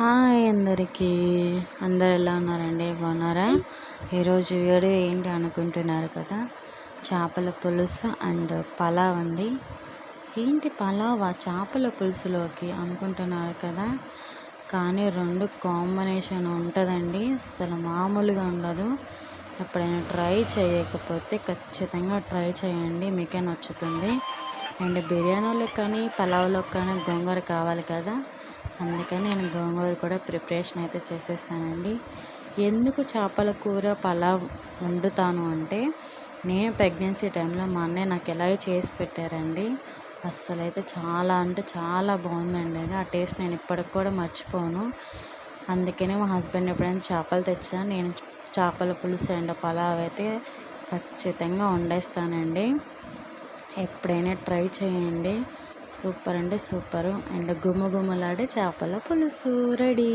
Hi అందరికీ. అందరు ఎలా ఉన్నారండి? బాగున్నారా? ఈరోజు వీడియో ఏంటి అనుకుంటున్నారు కదా, చేపల పులుసు అండ్ పలావ్ అండి. ఏంటి పలావా చేపల పులుసులోకి అనుకుంటున్నారు కదా, కానీ రెండు కాంబినేషన్ ఉంటుందండి, అసలు మామూలుగా ఉండదు. ఎప్పుడైనా ట్రై చేయకపోతే ఖచ్చితంగా ట్రై చేయండి, మీకే నచ్చుతుంది. అండ్ బిర్యానీలో కానీ పలావ్లో కానీ గోంగూర కావాలి కదా, అందుకని నేను గోంగూర కూడా ప్రిపరేషన్ అయితే చేసేసానండి. ఎందుకు చేపల కూర పలావ్ వండుతాను అంటే, నేను ప్రెగ్నెన్సీ టైంలో మా అన్నయ్య నాకు ఎలాగో చేసి పెట్టారండి. అస్సలు అయితే చాలా అంటే చాలా బాగుందండి. అది ఆ టేస్ట్ నేను ఇప్పటికి కూడా మర్చిపోను. అందుకనే మా హస్బెండ్ ఎప్పుడైనా చేపలు తెచ్చా, నేను చేపల పులుసు అండ్ పలావ్ అయితే ఖచ్చితంగా వండేస్తానండి. ఎప్పుడైనా ట్రై చేయండి, సూపర్ అంటే సూపరు. అండ్ గుమ్మగుమ్మలాడే చేపల పులుసు రెడీ.